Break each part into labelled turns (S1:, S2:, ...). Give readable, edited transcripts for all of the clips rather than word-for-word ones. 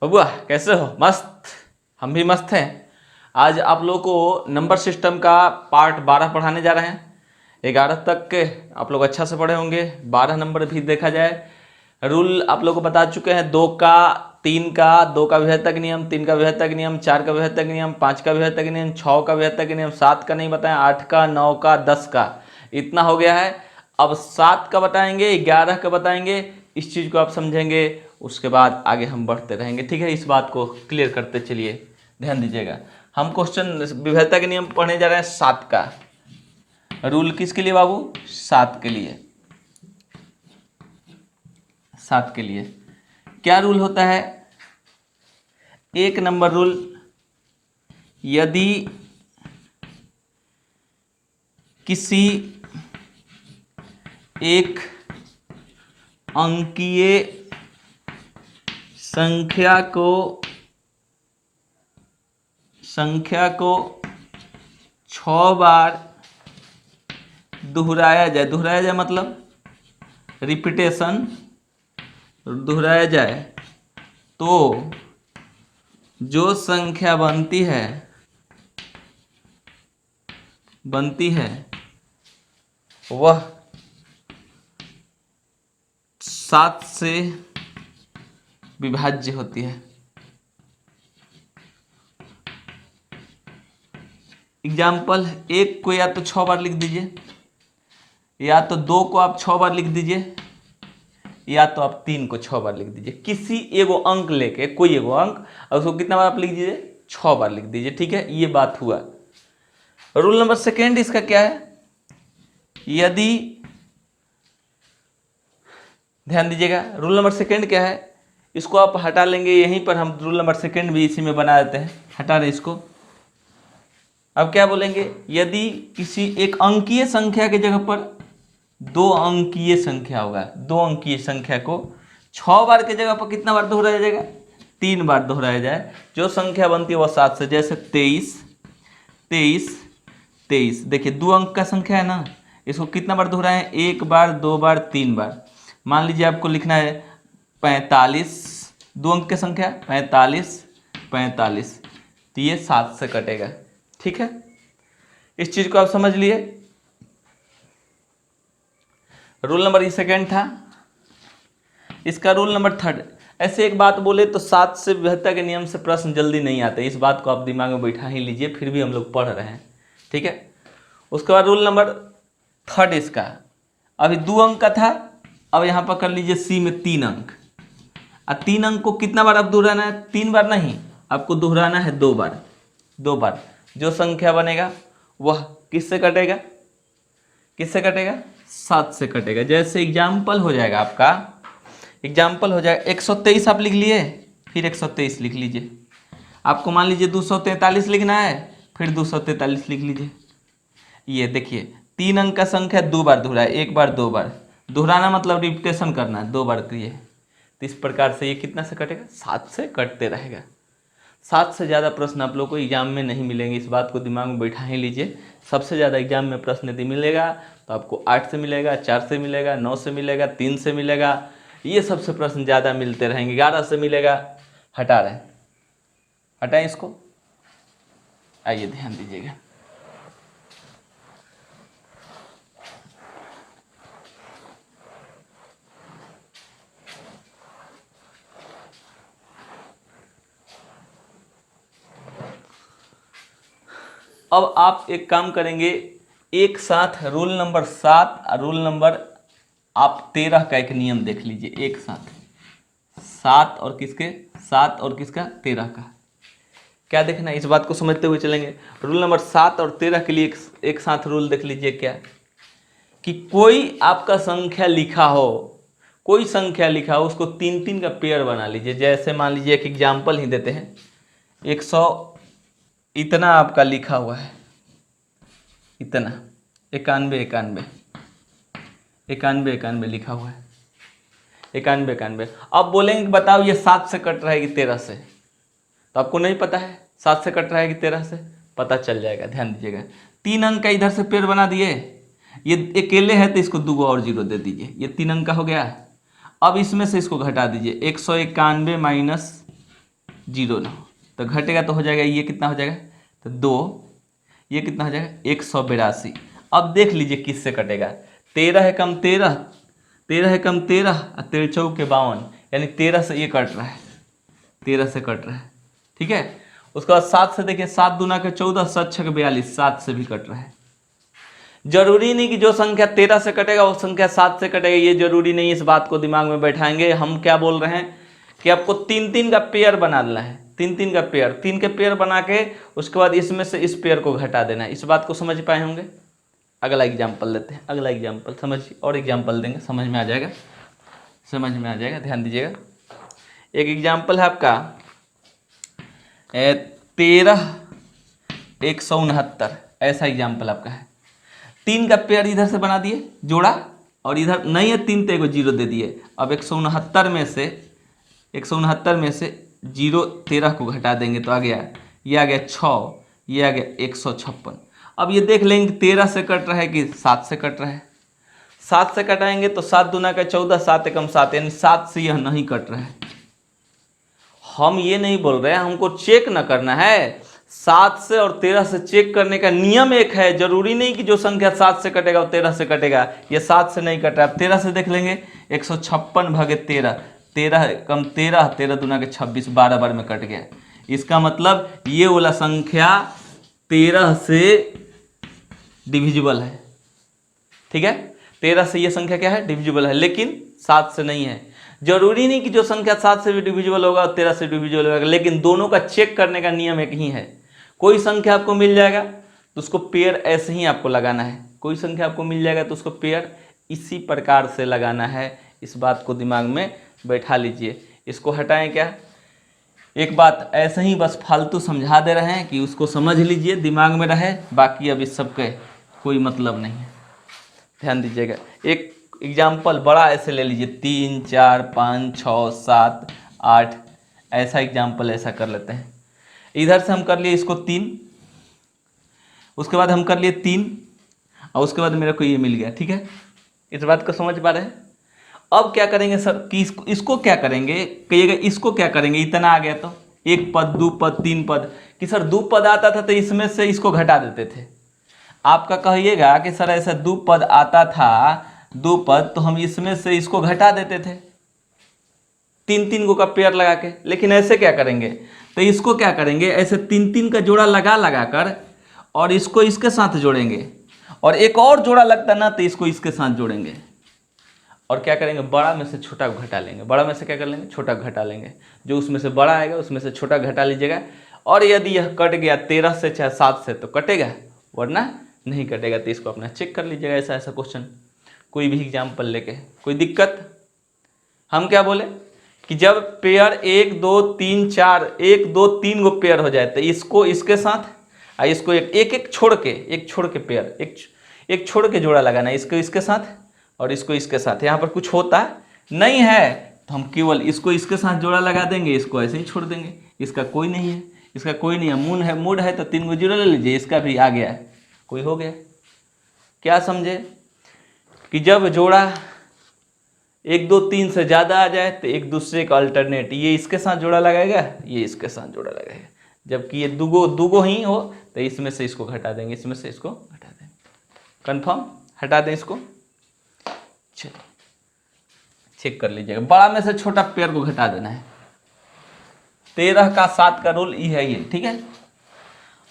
S1: बबुआ कैसे हो? मस्त। हम भी मस्त हैं। आज आप लोगों को नंबर सिस्टम का पार्ट 12 पढ़ाने जा रहे हैं। 11 तक के आप लोग अच्छा से पढ़े होंगे। 12 नंबर भी देखा जाए। रूल आप लोग को बता चुके हैं, 2 का, 3 का, 2 का विभेदक नियम, 3 का विभेदक नियम, 4 का विभेदक नियम, 5 का विभेदक नियम, 6 का विभेदक नियम, 7 का नहीं बताएं, 8 का, 9 का, 10 का, इतना हो गया है। अब 7 का बताएंगे, 11 का बताएंगे। इस चीज़ को आप समझेंगे, उसके बाद आगे हम बढ़ते रहेंगे। ठीक है, इस बात को क्लियर करते चलिए, ध्यान दीजिएगा। हम क्वेश्चन विभेदता के नियम पढ़ने जा रहे हैं 7 का। रूल किसके लिए बाबू? 7 के लिए। 7 के लिए क्या रूल होता है? 1 नंबर रूल, यदि किसी एक अंकीय संख्या को 6 बार दोहराया जाए मतलब रिपीटेशन दोहराया जाए, तो जो संख्या बनती है वह 7 से विभाज्य होती है। एग्जाम्पल, 1 को या तो 6 बार लिख दीजिए, या तो 2 को आप 6 बार लिख दीजिए, या तो आप 3 को 6 बार लिख दीजिए। किसी एगो अंक लेके, कोई एगो अंक, और उसको कितना बार आप लिख दीजिए? 6 बार लिख दीजिए। ठीक है, ये बात हुआ। रूल नंबर सेकेंड इसका क्या है? यदि, ध्यान दीजिएगा, रूल नंबर सेकेंड क्या है? इसको आप हटा लेंगे, यहीं पर हम रूल नंबर सेकेंड भी इसी में बना देते हैं। हटा रहे इसको। अब क्या बोलेंगे? यदि किसी एक अंकीय संख्या के जगह पर 2 अंकीय संख्या होगा, 2 अंकीय संख्या को 6 बार के जगह पर कितना बार दोहराया जाएगा? 3 बार दोहराया जाए, जो संख्या बनती है वह 7 से। जैसे 23, 23, 23, देखिए 2 अंक का संख्या है ना, इसको कितना बार दोहराए? 1 बार, 2 बार, 3 बार। मान लीजिए आपको लिखना है 45, 2 अंक की संख्या 45, 45, तो ये 7 से कटेगा। ठीक है, इस चीज को आप समझ लिए। रूल नंबर ये सेकेंड था। इसका रूल नंबर थर्ड, ऐसे एक बात बोले तो 7 से विभेदता के नियम से प्रश्न जल्दी नहीं आते, इस बात को आप दिमाग में बैठा ही लीजिए, फिर भी हम लोग पढ़ रहे हैं। ठीक है, उसके बाद रूल नंबर थर्ड इसका, अभी 2 अंक का था, अब यहाँ पर कर लीजिए सी में 3 अंक। और 3 अंक को कितना बार आप दोहराना है? 3 बार नहीं, आपको दोहराना है 2 बार। 2 बार जो संख्या बनेगा वह किससे कटेगा? किससे कटेगा? 7 से कटेगा। जैसे एग्जाम्पल हो जाएगा आपका, एग्जाम्पल हो जाएगा 123 आप लिख लिए, फिर 123 लिख लीजिए। आपको मान लीजिए 243 लिखना है, फिर 243 लिख लीजिए। ये देखिए 3 अंक का संख्या 2 बार दोहराया, 1 बार, 2 बार। दोहराना मतलब रिपीटेशन करना, 2 बार करिए, तो इस प्रकार से ये कितना से कटेगा? 7 से कटते रहेगा। 7 से ज़्यादा प्रश्न आप लोग को एग्जाम में नहीं मिलेंगे, इस बात को दिमाग में बैठा ही लीजिए। सबसे ज़्यादा एग्जाम में प्रश्न यदि मिलेगा तो आपको 8 से मिलेगा, 4 से मिलेगा, 9 से मिलेगा, 3 से मिलेगा, ये सबसे प्रश्न ज़्यादा मिलते रहेंगे। 11 से मिलेगा। हटा रहे, हटाएं इसको। आइए ध्यान दीजिएगा, अब आप एक काम करेंगे, एक साथ रूल नंबर 7 और रूल नंबर आप 13 का एक नियम देख लीजिए। एक साथ 7 और किसके? 7 और किसका? 13 का। क्या देखना है, इस बात को समझते हुए चलेंगे। रूल नंबर 7 और 13 के लिए एक साथ रूल देख लीजिए। क्या कि कोई आपका संख्या लिखा हो, कोई संख्या लिखा हो, उसको 3-3 का पेयर बना लीजिए। जैसे मान लीजिए एक एग्जाम्पल ही देते हैं, 100 इतना आपका लिखा हुआ है, इतना 91, 91, 91, 91 लिखा हुआ है, 91, 91। अब बोलेंगे बताओ ये 7 से कट रहा है कि 13 से? तो आपको नहीं पता है 7 से कट रहा है कि 13 से, पता चल जाएगा। ध्यान दीजिएगा, 3 अंक का इधर से पेड़ बना दिए, ये अकेले है तो इसको 2 और 0 दे दीजिए, ये 3 अंक का हो गया। अब इसमें से इसको घटा दीजिए, 191 माइनस जीरो ना हो तो घटेगा तो हो जाएगा, ये कितना हो जाएगा तो 2, ये कितना हो जाएगा 182। अब देख लीजिए किससे कटेगा, 13 है कम 13, 13 है कम 13 और 13 चौके 52, यानी 13 से ये कट रहा है, 13 से कट रहा है, ठीक है। उसके बाद 7 से देखिए, 7 दूना के 14, 7 छक 42, 7 से भी कट रहा है। जरूरी नहीं कि जो संख्या 13 से कटेगा वो संख्या 7 से कटेगा, ये जरूरी नहीं, इस बात को दिमाग में बैठाएंगे। हम क्या बोल रहे हैं कि आपको 3-3 का पेयर बनाना है, 3-3 का पेयर, 3 के पेयर बना के उसके बाद इसमें से इस पेयर को घटा देना है। इस बात को समझ पाए होंगे। अगला एग्जाम्पल लेते हैं, अगला एग्जाम्पल समझिए, और एग्जाम्पल देंगे, समझ में आ जाएगा, समझ में आ जाएगा, ध्यान दीजिएगा। एक एग्जाम्पल है आपका 13 169, ऐसा एग्जाम्पल आपका है। 3 का पेयर इधर से बना दिए जोड़ा, और इधर नहीं है 3 तो एगो जीरो दे दिए। अब 169 में से 0 13 को घटा देंगे तो आ गया, ये आ गया 6, ये आ गया 156। अब ये देख लेंगे 13 से कट रहा है कि 7 से कट रहा है। 7 से कटाएंगे तो 7 दूना का 14, 7 एकम 7, यानी 7 से यह नहीं कट रहा है। हम ये नहीं बोल रहे हैं, हमको चेक न करना है, 7 से और 13 से चेक करने का नियम एक है। जरूरी नहीं कि जो संख्या 7 से कटेगा वो 13 से कटेगा, ये 7 से नहीं कट रहा है। 13 से देख लेंगे, 156 भागे 13, 13 कम 13, 13 दूना के 26, 12 बार में कट गया। इसका मतलब ये वाला संख्या 13 से डिविजिबल है, ठीक है। 13 से ये संख्या क्या है, डिविजिबल है, लेकिन 7 से नहीं है। जरूरी नहीं कि जो संख्या 7 से भी डिविजिबल होगा और 13 से डिविजिबल होगा, लेकिन दोनों का चेक करने का नियम एक ही है। कोई संख्या आपको मिल जाएगा तो उसको पेयर ऐसे ही आपको लगाना है, कोई संख्या आपको मिल जाएगा तो उसको पेयर इसी प्रकार से लगाना है। इस बात को दिमाग में बैठा लीजिए। इसको हटाएं क्या, एक बात ऐसे ही बस फालतू समझा दे रहे हैं कि उसको समझ लीजिए, दिमाग में रहे, बाकी अब इस सब के कोई मतलब नहीं है। ध्यान दीजिएगा, एक एग्जाम्पल बड़ा ऐसे ले लीजिए, 3 4 5 6 7 8, ऐसा एग्जाम्पल ऐसा कर लेते हैं। इधर से हम कर लिए इसको 3, उसके बाद हम कर लिए 3, और उसके बाद मेरे को ये मिल गया, ठीक है। इस बात को समझ पा रहे हैं। अब क्या करेंगे सर कि इसको क्या करेंगे, कहिएगा इसको क्या करेंगे, इतना आ गया तो 1 पद 2 पद 3 पद, कि सर 2 पद आता था तो इसमें से इसको घटा देते थे। आपका कहिएगा कि सर ऐसा 2 पद आता था, 2 पद, तो हम इसमें से इसको घटा देते थे 3-3 को का पेयर लगा के। लेकिन ऐसे क्या करेंगे, तो इसको क्या करेंगे, ऐसे 3-3 का जोड़ा लगा कर और इसको इसके साथ जोड़ेंगे, और एक और जोड़ा लगता ना तो इसको इसके साथ जोड़ेंगे, और क्या करेंगे, बड़ा में से छोटा को घटा लेंगे। बड़ा में से क्या कर लेंगे, छोटा को घटा लेंगे। जो उसमें से बड़ा आएगा उसमें से छोटा घटा लीजिएगा। और यदि यह कट गया 13 से चाहे 7 से तो कटेगा, वरना नहीं कटेगा। तो इसको अपना चेक कर लीजिएगा, ऐसा ऐसा क्वेश्चन कोई भी एग्जाम्पल लेके। कोई दिक्कत, हम क्या बोले कि जब पेयर 1 2 3 4, 1 2 3 गो पेयर हो जाए तो इसको इसके साथ और इसको एक छोड़ के पेयर, एक छोड़ के जोड़ा लगाना, इसको इसके साथ और इसको इसके साथ। यहाँ पर कुछ होता नहीं है तो हम केवल इसको इसके साथ जोड़ा लगा देंगे, इसको ऐसे ही छोड़ देंगे। इसका कोई नहीं है, इसका कोई नहीं है। मूड है तो 3 गो जीरो ले लीजिए, इसका भी आ गया है, कोई हो गया। क्या समझे कि जब जोड़ा 1 2 3 से ज़्यादा आ जाए तो एक दूसरे का अल्टरनेट, ये इसके साथ जोड़ा लगाएगा, ये इसके साथ जोड़ा लगाएगा। जबकि ये दूगो ही हो तो इसमें से इसको घटा देंगे, इसमें से इसको घटा देंगे। कंफर्म, हटा दें इसको। चलिए चेक कर लीजिएगा, बड़ा में से छोटा पेयर को घटा देना है। 13 का 7 का रूल ये है, ठीक है।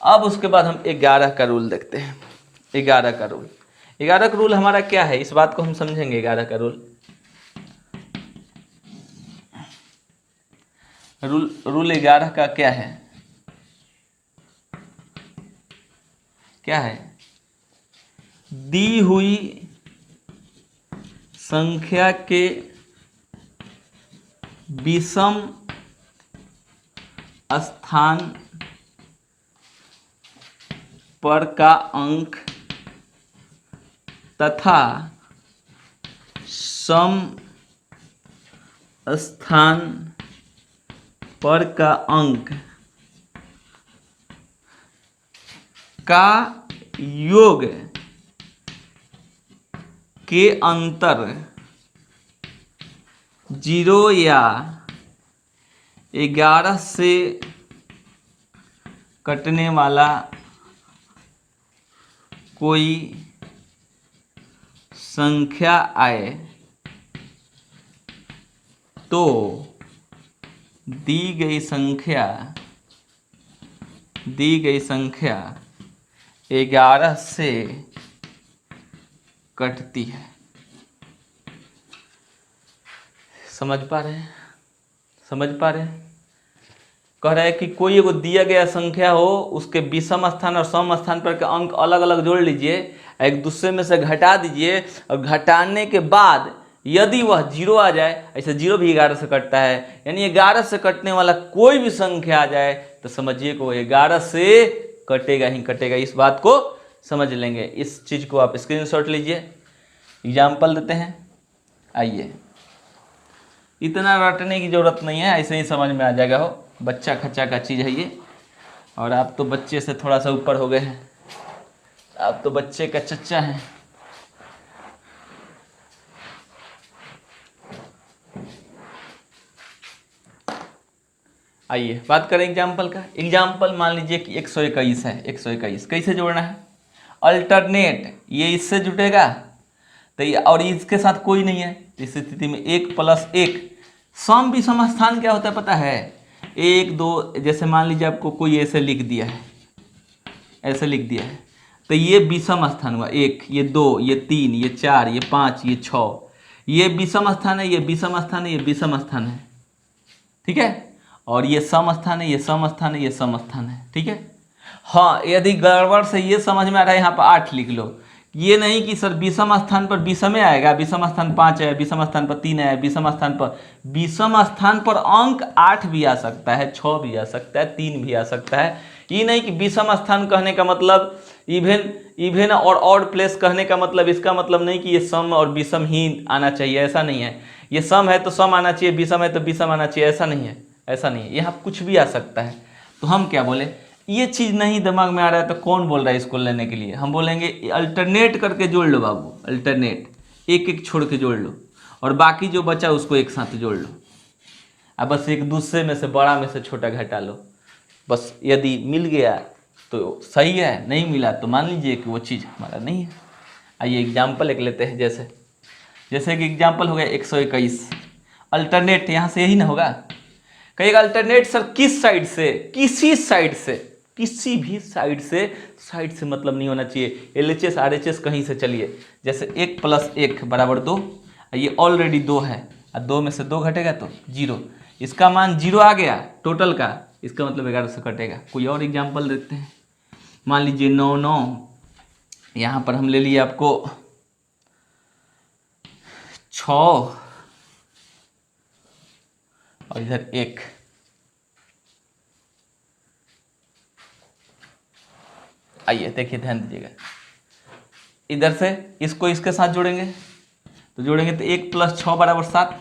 S1: अब उसके बाद हम 11 का रूल देखते हैं। 11 का रूल हमारा क्या है, इस बात को हम समझेंगे। 11 का रूल 11 का क्या है, दी हुई संख्या के विषम स्थान पर का अंक तथा सम स्थान पर का अंक का योग के अंतर 0 या 11 से कटने वाला कोई संख्या आए तो दी गई संख्या 11 से कटती है। समझ पा रहे हैं? कह रहा है कि कोई एगो दिया गया संख्या हो, उसके विषम स्थान और सम स्थान पर के अंक अलग अलग जोड़ लीजिए, एक दूसरे में से घटा दीजिए, और घटाने के बाद यदि वह जीरो आ जाए, ऐसे जीरो भी 11 से कटता है, यानी 11 से कटने वाला कोई भी संख्या आ जाए तो समझिए कि वो 11 से कटेगा ही कटेगा। इस बात को समझ लेंगे। इस चीज़ को आप स्क्रीनशॉट लीजिए। एग्जाम्पल देते हैं, आइए। इतना रटने की ज़रूरत नहीं है, ऐसे ही समझ में आ जाएगा। हो बच्चा खच्चा का चीज़ है ये, और आप तो बच्चे से थोड़ा सा ऊपर हो गए हैं, आप तो बच्चे का चच्चा हैं। आइए बात करें एग्जाम्पल का। एग्जाम्पल मान लीजिए कि 121 है। 121 कैसे जोड़ना है? अल्टरनेट, ये इससे जुटेगा तो ये, और इसके साथ कोई नहीं है, इस स्थिति में 1 + 1 सम विषम स्थान क्या होता है पता है? 1 2, जैसे मान लीजिए आपको कोई ऐसे लिख दिया है, तो ये विषम स्थान हुआ, 1, ये 2, ये 3, ये 4, ये 5, ये 6, ये विषम स्थान है, ये विषम स्थान है, ये विषम स्थान है, ठीक है। और ये सम स्थान है, ये सम स्थान है, ये सम स्थान है, ठीक है। हाँ, यदि गड़बड़ से ये समझ में आ रहा है, यहाँ पर 8 लिख लो। ये नहीं कि सर विषम स्थान पर विषम आएगा, विषम स्थान 5 है, विषम स्थान पर 3 है, विषम स्थान पर अंक 8 भी आ सकता है, 6 भी आ सकता है, 3 भी आ सकता है। ये नहीं कि विषम स्थान कहने का मतलब इवन और ऑड प्लेस कहने का मतलब, इसका मतलब नहीं कि ये सम और विषम ही आना चाहिए, ऐसा नहीं है। ये सम है तो सम आना चाहिए, विषम है तो विषम आना चाहिए, ऐसा नहीं है, यहाँ कुछ भी आ सकता है। तो हम क्या बोले, ये चीज़ नहीं दिमाग में आ रहा है तो कौन बोल रहा है इसको लेने के लिए? हम बोलेंगे अल्टरनेट करके जोड़ लो बाबू, अल्टरनेट, एक एक छोड़ के जोड़ लो, और बाकी जो बचा उसको एक साथ जोड़ लो। अब बस एक दूसरे में से बड़ा में से छोटा घटा लो, बस। यदि मिल गया तो सही है, नहीं मिला तो मान लीजिए कि वो चीज़ हमारा नहीं है। आइए एग्जाम्पल एक लेते हैं। जैसे कि एग्जाम्पल हो गया 121, अल्टरनेट यहाँ से यही ना होगा। कहेगा अल्टरनेट सर किस साइड से? किसी साइड से, किसी भी साइड से मतलब नहीं होना चाहिए, LHS RHS कहीं से चलिए। जैसे 1 + 1 = 2, ये ऑलरेडी 2 है, और 2 में से 2 घटेगा तो 0, इसका मान 0 आ गया टोटल का, इसका मतलब 11 से कटेगा। कोई और एग्जाम्पल देखते हैं। मान लीजिए 9 9, यहाँ पर हम ले लिए आपको 6 और इधर 1। आइए देखिए, ध्यान दीजिएगा। इधर से इसको इसके साथ जोड़ेंगे तो 1 + 6 = 7।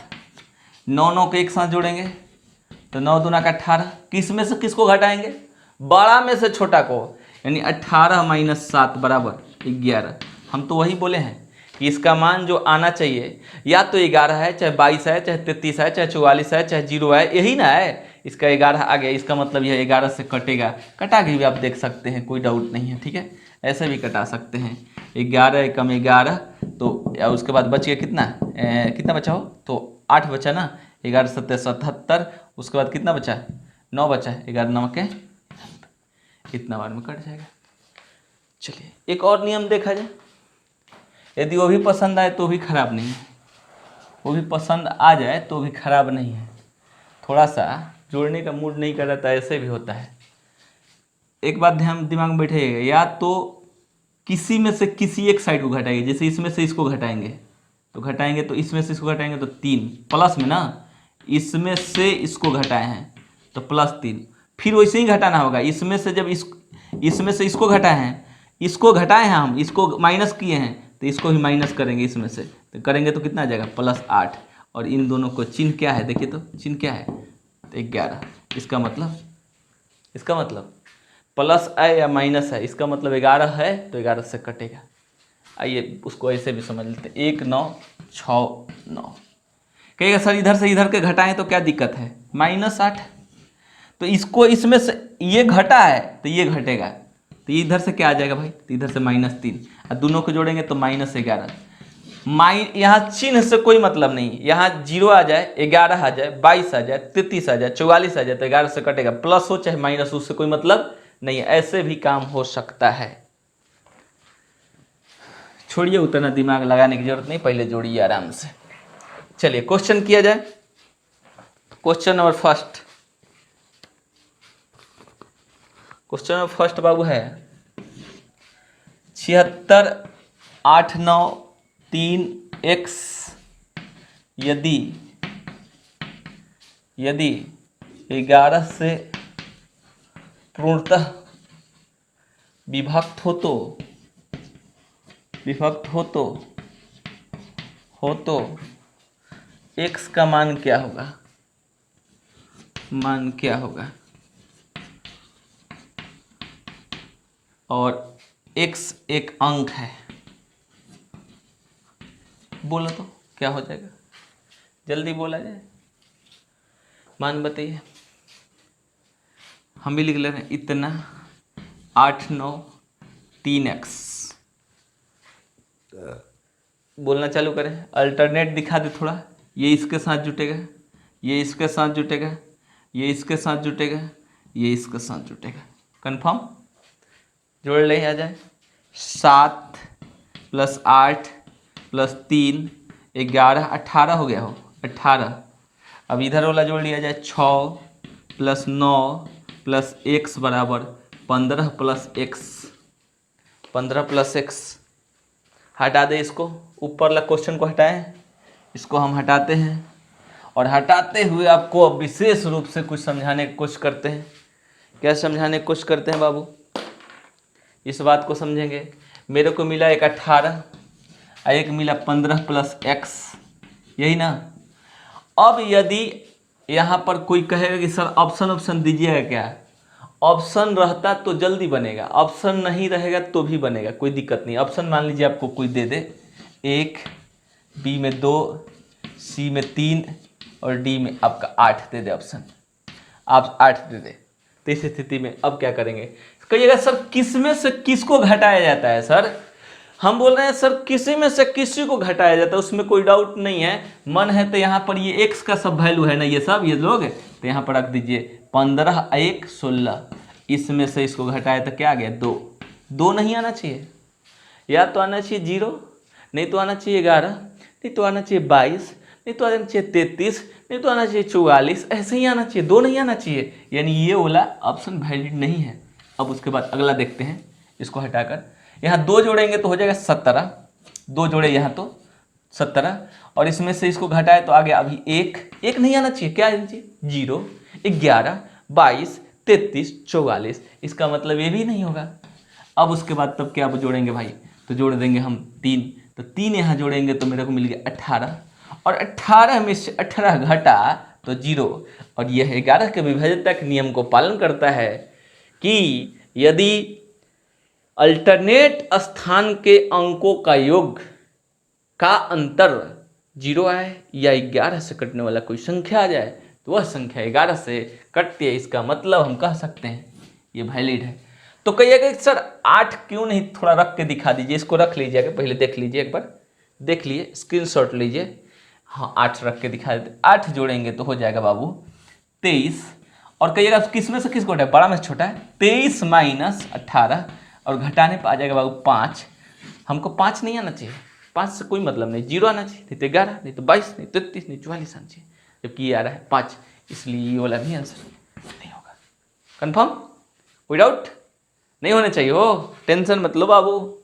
S1: 9 9 को एक साथ जोड़ेंगे तो 9 दूना का 18। किस में से किसको घटाएंगे? बड़ा में से छोटा को, यानी 18 - 7 = 11। हम तो वही बोले हैं कि इसका मान जो आना चाहिए या तो 11 है, चाहे 22 है, चाहे 33 है, चाहे 44 है, चाहे 0 है, यही ना है। इसका 11 आ गया, इसका मतलब यह 11 से कटेगा। कटा के भी आप देख सकते हैं, कोई डाउट नहीं है, ठीक है। ऐसे भी कटा सकते हैं। 11 कम 11 तो उसके बाद बच गया कितना बचा हो तो 8 बचा ना। 11 × 7 = 77। उसके बाद कितना बचा? 9 बचा। 11 9 के इतना बार में कट जाएगा। चलिए एक और नियम देखा जाए। यदि वो भी पसंद आए तो भी खराब नहीं है, वो भी पसंद आ जाए तो भी खराब नहीं है। थोड़ा सा जोड़ने का मूड नहीं कर रहा था, ऐसे भी होता है। एक बात ध्यान दिमाग में बैठेगा, या तो किसी में से किसी एक साइड को घटाएंगे। जैसे इसमें से इसको घटाएंगे तो इसमें से इसको घटाएंगे तो 3 प्लस में ना, इसमें से इसको घटाए हैं तो +3। फिर वैसे ही घटाना होगा। इसमें से जब इसमें से इसको घटाए हैं, इसको घटाए हैं, हम इसको माइनस किए हैं तो इसको भी माइनस करेंगे। इसमें से तो करेंगे तो कितना आ जाएगा? +8। और इन दोनों को चिन्ह क्या है देखिए, तो चिन्ह क्या है? तो 11। इसका मतलब प्लस है या माइनस है, इसका मतलब 11 है तो 11 से कटेगा। आइए उसको ऐसे भी समझ लेते हैं। 1 9 6 9। कहेगा सर इधर से इधर के घटाएं तो क्या दिक्कत है? -8 तो इसको इसमें से ये घटा है तो ये घटेगा, तो इधर से क्या आ जाएगा भाई, तो इधर से -3, और दोनों को जोड़ेंगे तो -11। यहाँ चिन्ह से कोई मतलब नहीं, यहाँ 0 आ जाए, 11 आ जाए, 22 आ जाए, 33 आ जाए, 44 आ जाए, तो 11 से कटेगा, प्लस हो चाहे माइनस, उससे कोई मतलब नहीं है। ऐसे भी काम हो सकता है। छोड़िए, उतना दिमाग लगाने की जरूरत नहीं, पहले जोड़िए आराम से। चलिए क्वेश्चन किया जाए। Question number first, question number first बाबू है 76, 8, 9, 3 x यदि 11 से पूर्णतः विभक्त हो तो x का मान क्या होगा, और x एक अंक है। बोलो तो क्या हो जाएगा, जल्दी बोला जाए, मान बताइए। हम भी लिख ले रहे हैं इतना 8, 9, 3x। बोलना चालू करें, अल्टरनेट दिखा दे थोड़ा। ये इसके साथ जुटेगा, ये इसके साथ जुटेगा, ये इसके साथ जुटेगा, ये इसके साथ जुटेगा। कंफर्म, जोड़ ले आ जाए। 7 + 8 + 3 11, 18 हो गया हो, 18। अब इधर वाला जोड़ लिया जाए, 6 + 9 + x बराबर 15 + x, 15 + x। हटा दे इसको, ऊपर वाला क्वेश्चन को हटाएं, इसको हम हटाते हैं, और हटाते हुए आपको विशेष रूप से कुछ समझाने की कोशिश करते हैं। क्या समझाने की कोशिश करते हैं बाबू, इस बात को समझेंगे। मेरे को मिला एक 18 और एक मिला 15 + x, यही ना। अब यदि यहाँ पर कोई कहेगा कि सर ऑप्शन दीजिएगा क्या, ऑप्शन रहता तो जल्दी बनेगा, ऑप्शन नहीं रहेगा तो भी बनेगा, कोई दिक्कत नहीं। ऑप्शन मान लीजिए आपको कोई दे दे 1, बी में 2, सी में 3 और डी में आपका 8 दे दे ऑप्शन, आप 8 दे दे, तो इस स्थिति में अब क्या करेंगे, कहिएगा सर किस में से किसको घटाया जाता है। सर हम बोल रहे हैं सर किसी में से किसी को घटाया जाता है, उसमें कोई डाउट नहीं है। मन है तो यहाँ पर ये x का सब वैल्यू है ना, ये सब ये लोग, तो यहाँ पर रख दीजिए 15, 1, 16। इसमें से इसको घटाया तो क्या आ गया, 2। 2 नहीं आना चाहिए, या तो आना चाहिए 0, नहीं तो आना चाहिए 11, नहीं तो आना चाहिए 22, नहीं तो आना चाहिए 33, नहीं तो आना चाहिए 44, ऐसे ही आना चाहिए, 2 नहीं आना चाहिए। यानी ये वाला ऑप्शन वैलिड नहीं है। अब उसके बाद अगला देखते हैं, इसको हटाकर यहाँ 2 जोड़ेंगे तो हो जाएगा 17, 2 जोड़े यहाँ तो 17, और इसमें से इसको घटाए तो आ गया अभी 1 नहीं आना चाहिए, क्या आना चाहिए 0, 11, 22, 33, 44, इसका मतलब ये भी नहीं होगा। अब उसके बाद तब क्या जोड़ेंगे भाई, तो जोड़ देंगे हम 3, तो 3 यहाँ जोड़ेंगे तो मेरे को मिल गया 18, और 18 में से 18 घटा तो 0, और यह 11 के विभाज्यता के नियम को पालन करता है कि यदि अल्टरनेट स्थान के अंकों का योग का अंतर 0 आए या 11 से कटने वाला कोई संख्या आ जाए तो वह संख्या 11 से कटती है, इसका मतलब हम कह सकते हैं ये वैलिड है। तो कहिएगा कि सर 8 क्यों नहीं थोड़ा रख के दिखा दीजिए, इसको रख लीजिएगा, पहले देख लीजिए, एक बार देख लिए, स्क्रीनशॉट लीजिए। हाँ 8 रख के दिखा देते, 8 जोड़ेंगे तो हो जाएगा बाबू 23, और कहिएगा किस में से किसको घटाए, बड़ा में से छोटा है, 23 - 18, और घटाने पर आ जाएगा बाबू 5। हमको 5 नहीं आना चाहिए, 5 से कोई मतलब नहीं, 0 आना चाहिए, नहीं तो 11, नहीं तो 22, नहीं तो 33, नहीं 44 आना चाहिए, जबकि ये आ रहा है 5, इसलिए ये वाला भी आंसर नहीं होगा। कंफर्म, कोई डाउट नहीं होना चाहिए हो, टेंशन मत लो बाबू।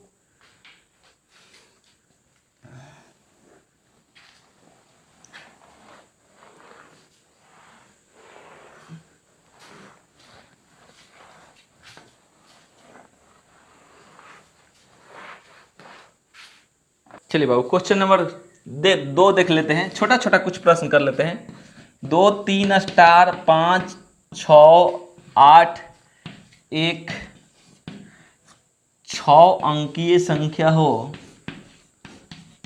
S1: चलिए बाबू क्वेश्चन नंबर 2 देख लेते हैं, छोटा छोटा कुछ प्रश्न कर लेते हैं। 2, 3 स्टार 5, 6, 8, 1 6 अंकीय संख्या हो,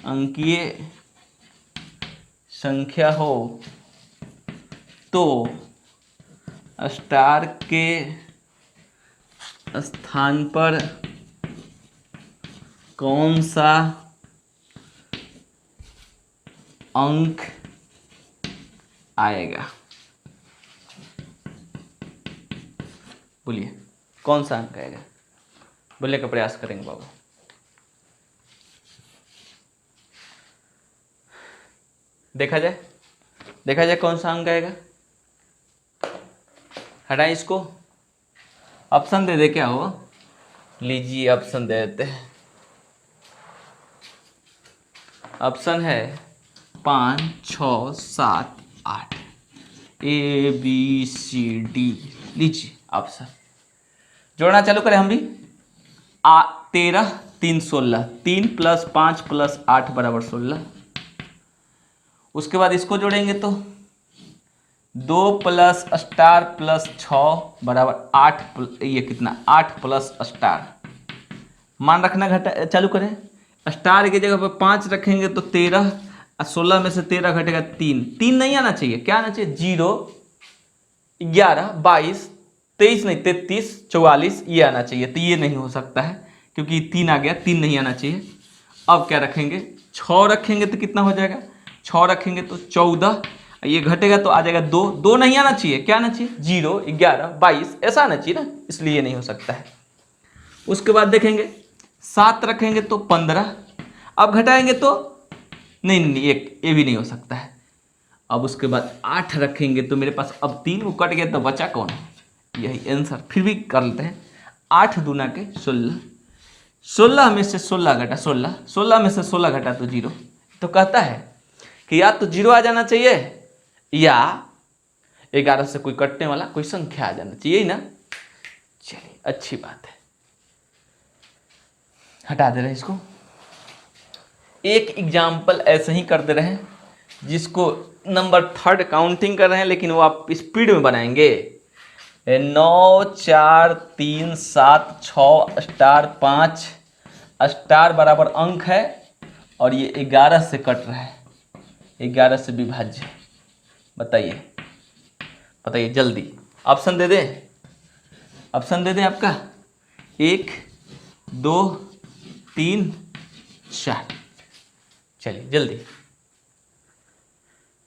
S1: अंकीय संख्या हो तो स्टार के स्थान पर कौन सा अंक आएगा? बोलिए कौन सा अंक आएगा? बोलने का प्रयास करेंगे बाबू। देखा जाए कौन सा अंक आएगा। हटाएं इसको, ऑप्शन दे दे क्या हो? लीजिए ऑप्शन दे देते हैं। ऑप्शन है 5, 6, 7, 8 ABCD। लीजिए ऑप्शन जोड़ना चालू करें हम भी। 13, 3, 16, 3 + 5 + 8 = 16। उसके बाद इसको जोड़ेंगे तो 2 + स्टार + 6 = 8। ये कितना? 8 + स्टार। मान रखना घटा चालू करें। स्टार की जगह पर 5 रखेंगे तो 13, 16 में से 13 घटेगा 3 नहीं आना चाहिए। क्या आना चाहिए? 0, 11, 22, 23 नहीं 33, 44 ये आना चाहिए। तो ये नहीं हो सकता है क्योंकि 3 आ गया, 3 नहीं आना चाहिए। अब क्या रखेंगे? 6 रखेंगे तो कितना हो जाएगा? 6 रखेंगे तो 14, ये घटेगा तो आ जाएगा 2 नहीं आना चाहिए। क्या आना चाहिए? 0, 11, 22 ऐसा आना चाहिए ना, इसलिए नहीं हो सकता है। उसके बाद देखेंगे 7 रखेंगे तो 15, अब घटाएंगे तो नहीं ये भी नहीं हो सकता है। अब उसके बाद 8 रखेंगे तो मेरे पास अब 3 को कट गया तो बचा कौन? यही आंसर। फिर भी कर लेते हैं। 8 दूना के 16, 16 में से 16 घटा 16 में से 16 घटा तो 0। तो कहता है कि या तो 0 आ जाना चाहिए या 11 से कोई कटने वाला कोई संख्या आ जाना चाहिए ही ना। चलिए अच्छी बात है, हटा दे रहे हैं इसको। एक एग्जाम्पल ऐसे ही कर दे रहे हैं जिसको नंबर 3 काउंटिंग कर रहे हैं, लेकिन वो आप स्पीड में बनाएंगे। 9, 4, 3, 7, 6 स्टार 5 स्टार बराबर अंक है और ये 11 से कट रहा है, 11 से विभाज्य। बताइए जल्दी। ऑप्शन दे दे आपका 1, 2, 3, 4। चलिए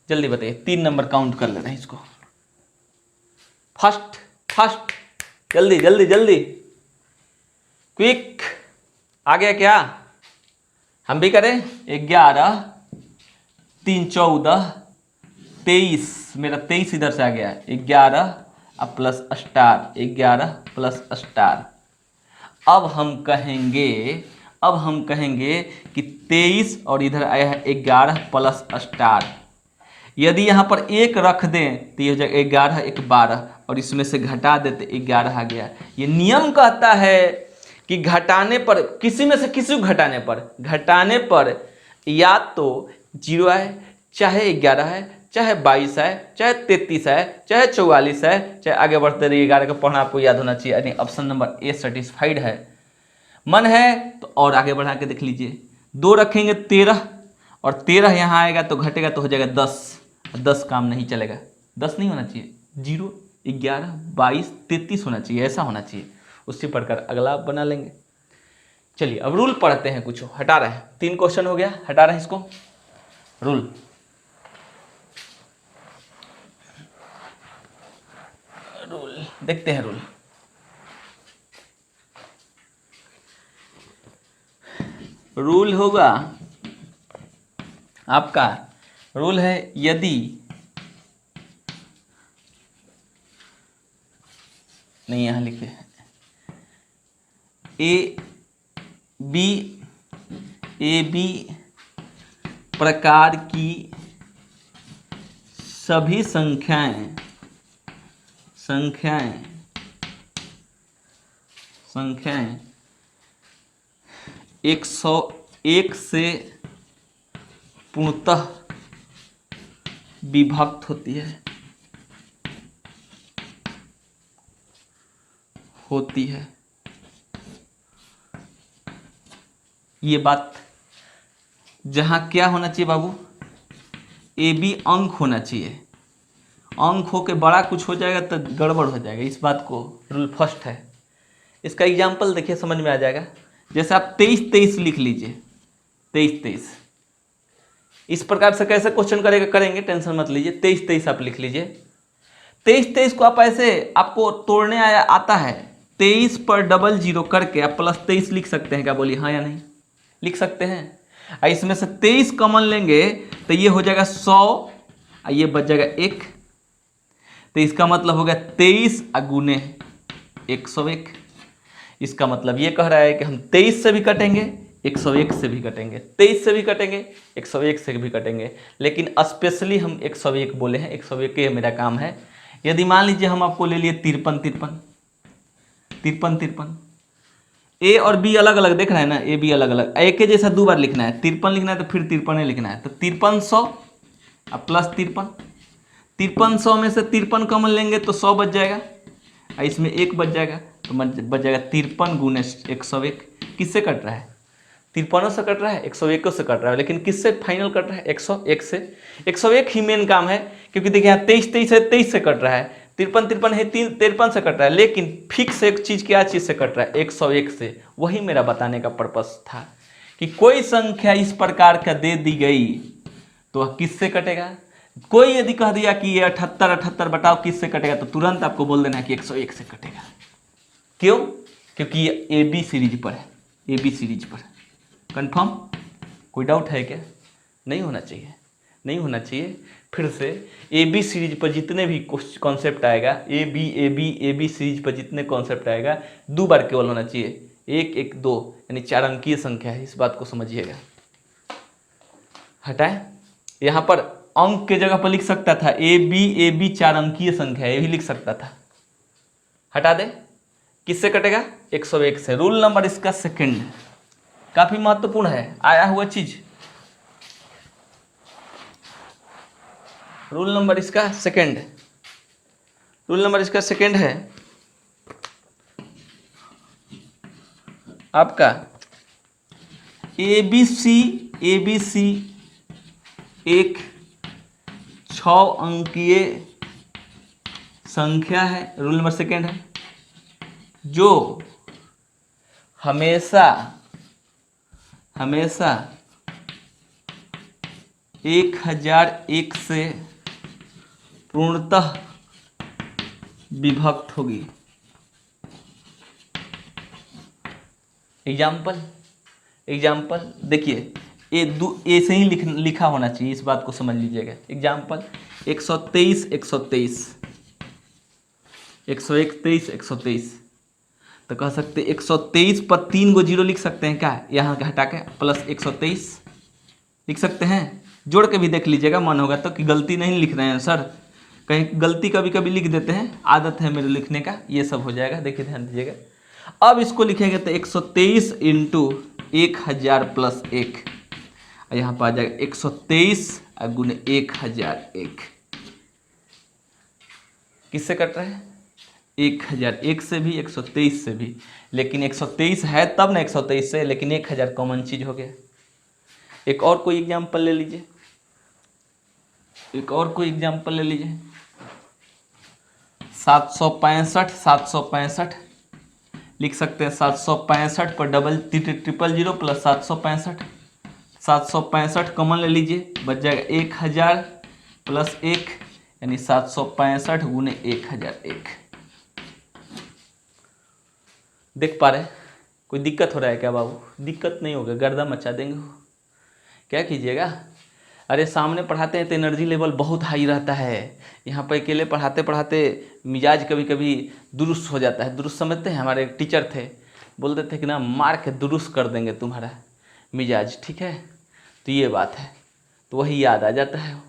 S1: जल्दी बताइए। 3 नंबर काउंट कर ले रहे हैं इसको। फर्स्ट जल्दी क्विक। आ गया क्या? हम भी करें। 11, 3, 14, 23। मेरा 23 इधर से आ गया। 11 प्लस स्टार, 11 प्लस स्टार। अब हम कहेंगे कि 23 और इधर आया है 11 प्लस स्टार। यदि यहाँ पर 1 रख दें तो ये हो जाएगा 11, 1, 12 और इसमें से घटा देते 11 आ गया। ये नियम कहता है कि घटाने पर, किसी में से किसी को घटाने पर या तो 0 आए, चाहे 11 है, चाहे 22 है, चाहे 33 है, चाहे 44 है, चाहे आगे बढ़ते रहिए। 11 का पढ़ना आपको याद होना चाहिए। यानी ऑप्शन नंबर ए सेटिस्फाइड है। मन है तो और आगे बढ़ा के देख लीजिए। 2 रखेंगे 13 और 13 यहाँ आएगा तो घटेगा तो हो जाएगा 10। 10 काम नहीं चलेगा, 10 नहीं होना चाहिए। 0, 11, 22, 33 होना चाहिए, ऐसा होना चाहिए। उसी प्रकार अगला आप बना लेंगे। चलिए अब रूल पढ़ते हैं। कुछ हटा रहे हैं। 3 क्वेश्चन हो गया, हटा रहे हैं इसको। रूल देखते हैं। रूल होगा आपका। रूल है यदि नहीं, यहाँ लिखे ए बी प्रकार की सभी संख्याएं 101 से पूर्णतः विभक्त होती है। ये बात जहां क्या होना चाहिए बाबू? ए बी अंक होना चाहिए अंक हो के बड़ा कुछ हो जाएगा तो गड़बड़ हो जाएगा, इस बात को रूल फर्स्ट है। इसका एग्जाम्पल देखिए समझ में आ जाएगा। जैसे आप 23-23 लिख लीजिए, 23-23 इस प्रकार से कैसे क्वेश्चन करेंगे टेंशन मत लीजिए। 23-23 आप लिख लीजिए। 23-23 को आप ऐसे आपको तोड़ने आता है, 23 पर डबल जीरो करके आप +23 लिख सकते हैं, क्या बोलिए हाँ या नहीं? लिख सकते हैं। इसमें से 23 कॉमन लेंगे तो ये हो जाएगा 100, ये बच जाएगा 1, तो इसका मतलब हो गया 23 गुने 101। इसका मतलब ये कह रहा है कि हम 23 से भी कटेंगे, 101 से भी कटेंगे, 23 से भी कटेंगे, 101 से भी कटेंगे, लेकिन स्पेशली हम 101 बोले हैं, 101 ये मेरा काम है। यदि मान लीजिए हम आपको ले लिए 53-53 ए और बी अलग अलग देख रहे हैं ना, ए बी अलग अलग, ए के जैसा 2 बार लिखना है, 53 लिखना है तो फिर 53 लिखना है, तो 5300 अब प्लस 53, 5300 में से 53 कॉमन लेंगे तो 100 बच जाएगा, इसमें 1 बच जाएगा तो बच जाएगा 53 गुने 101। किससे कट रहा है? 53 से कट रहा है, 101 से कट रहा है, लेकिन किससे फाइनल कट रहा है? 101 से। 101 ही मेन काम है, क्योंकि देखिए यहाँ 23-23 है, 23 से कट रहा है, 53-53 है, 53 से कट रहा है, लेकिन फिक्स एक चीज क्या चीज से कट रहा है? 101 से। वही मेरा बताने का पर्पस था कि कोई संख्या इस प्रकार का दे दी गई तो किससे कटेगा। कोई यदि कह दिया कि ये 78 बताओ किससे कटेगा, तो तुरंत आपको बोल देना कि 101 से कटेगा। क्यों? क्योंकि ये ए बी सीरीज पर है, ए बी सीरीज पर। कंफर्म? कोई डाउट है क्या? नहीं होना चाहिए, नहीं होना चाहिए। फिर से ए बी सीरीज पर जितने भी कॉन्सेप्ट आएगा, ए बी सीरीज पर जितने कॉन्सेप्ट आएगा 2 बार केवल होना चाहिए, 1 1 2, यानी 4 अंकीय संख्या है, इस बात को समझिएगा। हटाए, यहाँ पर अंक के जगह पर लिख सकता था ए बी 4 अंकीय संख्या, ये भी लिख सकता था। हटा दे। किससे कटेगा? 101 से। रूल नंबर इसका सेकंड, काफी महत्वपूर्ण है, आया हुआ चीज। रूल नंबर इसका सेकंड, रूल नंबर इसका सेकंड है आपका ए बी सी एक 6 अंकीय संख्या है। रूल नंबर सेकंड है जो हमेशा 1001 से पूर्णतः विभक्त होगी। एग्जाम्पल देखिए, ऐसे ही लिखा होना चाहिए, इस बात को समझ लीजिएगा। एग्जाम्पल 123 123, 101 123, तो कह सकते 123 पर 3 गो जीरो लिख सकते हैं क्या? यहाँ के हटा के प्लस 123 लिख सकते हैं। जोड़ के भी देख लीजिएगा, मन होगा तो, कि गलती नहीं लिख रहे हैं सर, कहीं गलती कभी कभी लिख देते हैं, आदत है मेरे लिखने का, ये सब हो जाएगा, देखिए ध्यान दीजिएगा। अब इसको लिखेंगे तो 123 इंटू 1000 प्लस 1, यहाँ पर आ जाएगा 123 गुने 1001। किससे कट रहा है? 1001 से भी, 123 से भी, लेकिन 123 है तब ना 123 से, लेकिन 1000 कॉमन चीज हो गया। एक और कोई एग्जाम्पल ले लीजिए, एक और कोई एग्जाम्पल ले लीजिए। 765 लिख सकते हैं, 765 पर double triple zero plus 765, 765 common ले लीजिए, बच जाएगा 1000 प्लस 1, यानी 765 गुने 1001। देख पा रहे? कोई दिक्कत हो रहा है क्या बाबू? दिक्कत नहीं होगा, गर्दा मचा देंगे हो। क्या कीजिएगा, अरे सामने पढ़ाते हैं तो एनर्जी लेवल बहुत हाई रहता है, यहाँ पर अकेले पढ़ाते पढ़ाते मिजाज कभी कभी दुरुस्त हो जाता है। दुरुस्त समझते हैं? हमारे एक टीचर थे, बोलते थे कि ना मार के दुरुस्त कर देंगे तुम्हारा मिजाज, ठीक है? तो ये बात है, तो वही याद आ जाता है,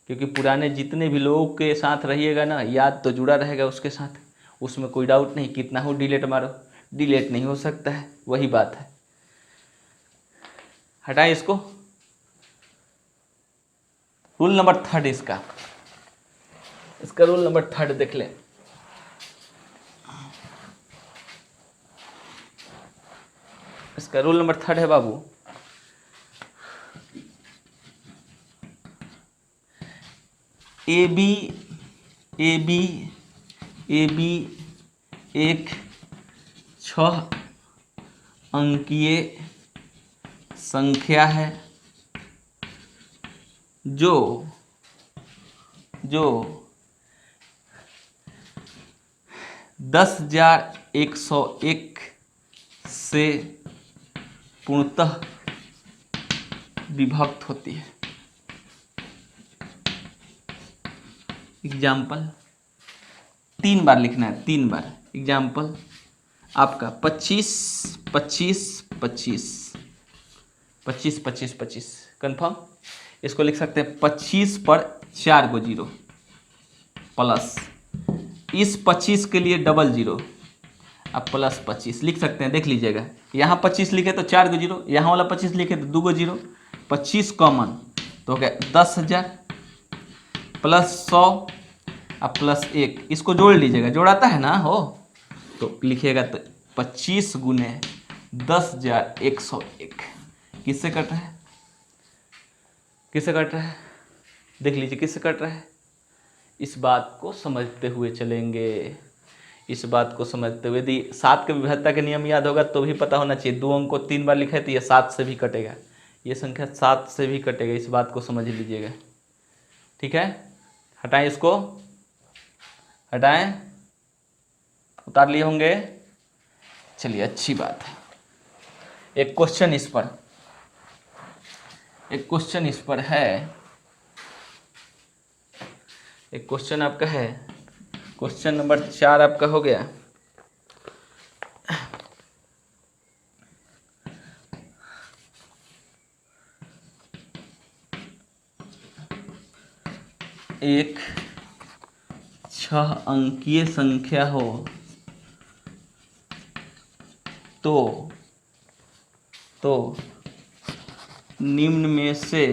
S1: क्योंकि पुराने जितने भी लोगों के साथ रहिएगा ना, याद तो जुड़ा रहेगा उसके साथ, उसमें कोई डाउट नहीं। कितना हो डिलीट मारो, डिलीट नहीं हो सकता है, वही बात है। हटाएं इसको। रूल नंबर थर्ड इसका रूल नंबर थर्ड देख लें। इसका रूल नंबर थर्ड है बाबू, ए बी ए बी एक 6 अंकीय संख्या है जो 10,101 से पूर्णतः विभक्त होती है। एग्जाम्पल 3 बार लिखना है, 3 बार। एग्जाम्पल आपका 25 25 25 25 25 25 कन्फर्म। इसको लिख सकते हैं 25 पर 4 गो 0 प्लस इस 25 के लिए डबल 0 अब प्लस 25 लिख सकते हैं। देख लीजिएगा, यहाँ 25 लिखे तो 4 गो 0, यहाँ वाला 25 लिखे तो 2 गो 0, 25 कॉमन तो हो गया 10,000 प्लस 100 अब प्लस 1, इसको जोड़ लीजिएगा, जोड़ाता है ना हो तो लिखिएगा तो 25 गुने 10,101 किससे कट रहा है, किससे कट रहा है, देख लीजिए किससे कट रहा है। इस बात को समझते हुए चलेंगे, इस बात को समझते हुए। यदि 7 के विभक्ता के नियम याद होगा तो भी पता होना चाहिए। 2 अंक को 3 बार लिखा है तो ये 7 से भी कटेगा, ये संख्या 7 से भी कटेगा, इस बात को समझ लीजिएगा। ठीक है, हटाएं इसको, हटाएं, उतार लिए होंगे। चलिए अच्छी बात है। एक क्वेश्चन इस पर, एक क्वेश्चन इस पर है, एक क्वेश्चन आपका है, क्वेश्चन नंबर 4 आपका हो गया। एक 6 अंकीय संख्या हो तो निम्न में से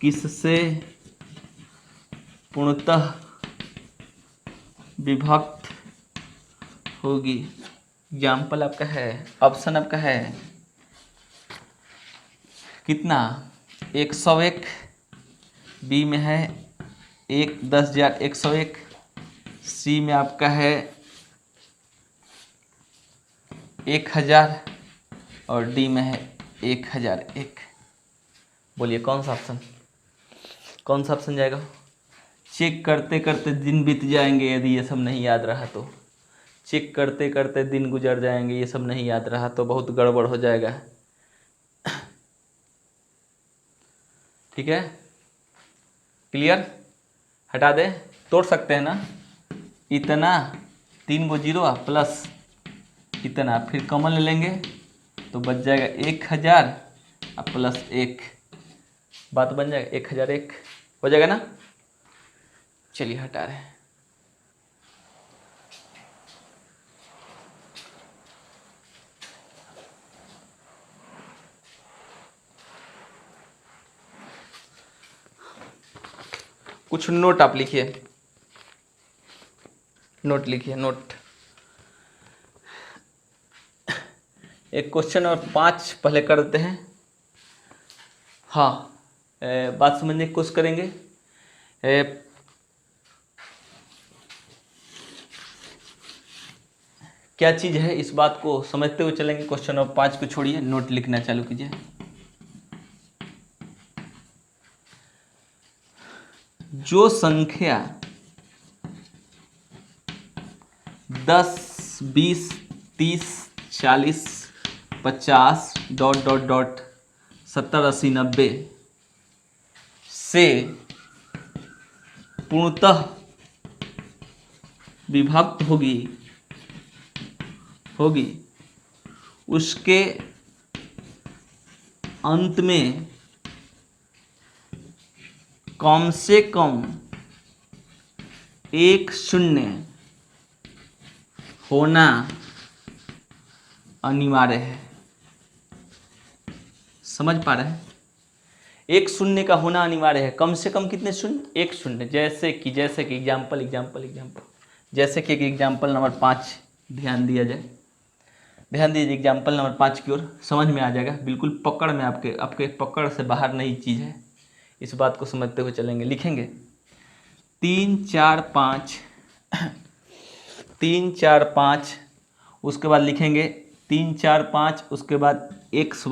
S1: किससे पूर्णतः विभक्त होगी। एग्जाम्पल आपका है, ऑप्शन आपका है कितना, 101, बी में है 10,101, सी में आपका है 1,000 और डी में है 1,001। बोलिए कौन सा ऑप्शन, कौन सा ऑप्शन जाएगा। चेक करते करते दिन बीत जाएंगे यदि ये सब नहीं याद रहा तो, चेक करते करते दिन गुजर जाएंगे, ये सब नहीं याद रहा तो बहुत गड़बड़ हो जाएगा। ठीक है, क्लियर, हटा दे, तोड़ सकते हैं ना। इतना 3 गो 0 प्लस इतना, फिर कॉमन ले लेंगे तो बच जाएगा 1,000 प्लस 1, बात बन जाएगा 1,001 हो जाएगा ना। चलिए हटा रहे हैं। कुछ नोट आप लिखिए, नोट लिखिए, नोट। एक क्वेश्चन और 5 पहले कर देते हैं। हाँ, बात समझने की कोशिश करेंगे। क्या चीज़ है इस बात को समझते हुए चलेंगे। क्वेश्चन नंबर 5 को छोड़िए, नोट लिखना चालू कीजिए। जो संख्या 10, 20, 30, 40, 50 ... 70, 80, 90 से पूर्णतः विभक्त होगी उसके अंत में कम से कम एक शून्य होना अनिवार्य है। समझ पा रहे हैं, एक शून्य का होना अनिवार्य है। कम से कम कितने शून्य, एक शून्य। जैसे कि एग्जाम्पल, जैसे कि एग्जाम्पल नंबर 5 ध्यान दिया जाए, ध्यान दीजिए एग्जाम्पल नंबर 5 की ओर, समझ में आ जाएगा। बिल्कुल पकड़ में, आपके पकड़ से बाहर नई चीज़ है, इस बात को समझते हुए चलेंगे। लिखेंगे 3 4 5 3 4 5, उसके बाद लिखेंगे 3 4 5, उसके बाद एक्स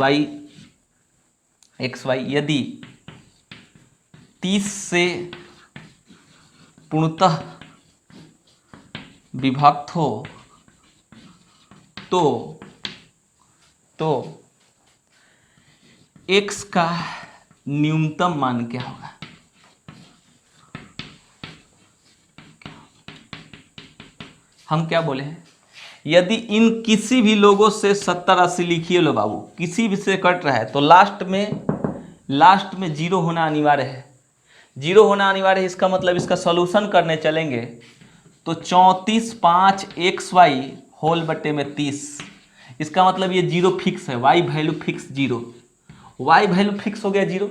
S1: वाई यदि 30 से पूर्णतः विभक्त हो तो x का न्यूनतम मान क्या होगा? हम क्या बोले हैं, यदि इन किसी भी लोगों से 70 80 लिखिए लो बाबू, किसी भी से कट रहा है तो लास्ट में जीरो होना अनिवार्य है। जीरो होना अनिवार्य है, इसका मतलब इसका सॉल्यूशन करने चलेंगे तो 34 5 XY होल बटे में 30, इसका मतलब ये जीरो फिक्स है, Y value fix zero, Y value fix हो गया जीरो।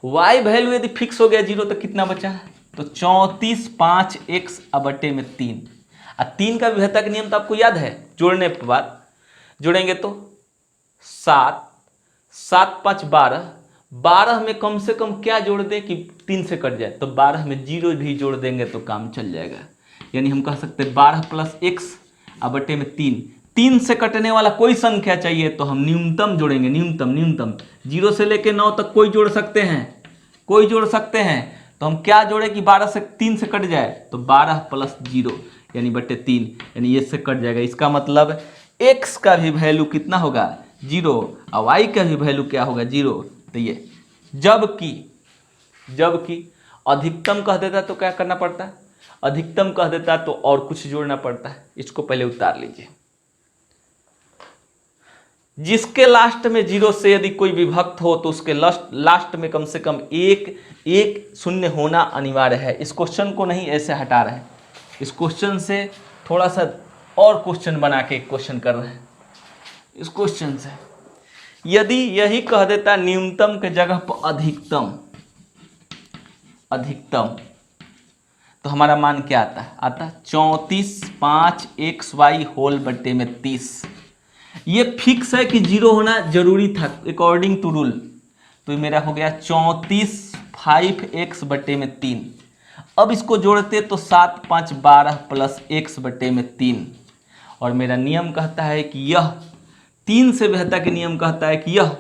S1: वाई वैल्यू यदि फिक्स हो गया जीरो तो कितना बचा, तो 34 5 x बटे में 3। और 3 का विभेदता का नियम तो आपको याद है, जोड़ने के बाद जोड़ेंगे तो 7 7 5 12, 12 में कम से कम क्या जोड़ दें कि 3 से कट जाए, तो 12 में जीरो भी जोड़ देंगे तो काम चल जाएगा। यानी हम कह सकते हैं 12 + x बटे में 3। 3 से कटने वाला कोई संख्या चाहिए तो हम न्यूनतम जोड़ेंगे, न्यूनतम 0 से लेकर 9 तक कोई जोड़ सकते हैं, तो हम क्या जोड़े कि 12 से 3 से कट जाए, तो 12 + 0 यानी बटे 3, यानी ये से कट जाएगा। इसका मतलब x का भी वैल्यू कितना होगा, 0, और y का भी वैल्यू क्या होगा, 0। तो ये जबकि अधिकतम कह देता तो क्या करना पड़ता, अधिकतम कह देता तो और कुछ जोड़ना पड़ता है। इसको पहले उतार लीजिए, जिसके लास्ट में 0 से यदि कोई विभक्त हो तो उसके लास्ट में कम से कम एक शून्य होना अनिवार्य है। इस क्वेश्चन को नहीं ऐसे हटा रहे हैं, इस क्वेश्चन से थोड़ा सा और क्वेश्चन बना के क्वेश्चन कर रहे हैं। इस क्वेश्चन से यदि यही कह देता न्यूनतम के जगह पर अधिकतम, तो हमारा मान क्या आता 34 5 XY होल बटे में 30। ये फिक्स है कि 0 होना जरूरी था अकॉर्डिंग टू रूल, तो ये मेरा हो गया 34 5 x बटे में 3। अब इसको जोड़ते तो 7 5 12 + x बटे में 3, और मेरा नियम कहता है कि यह 3 से बेहतर के नियम कहता है कि यह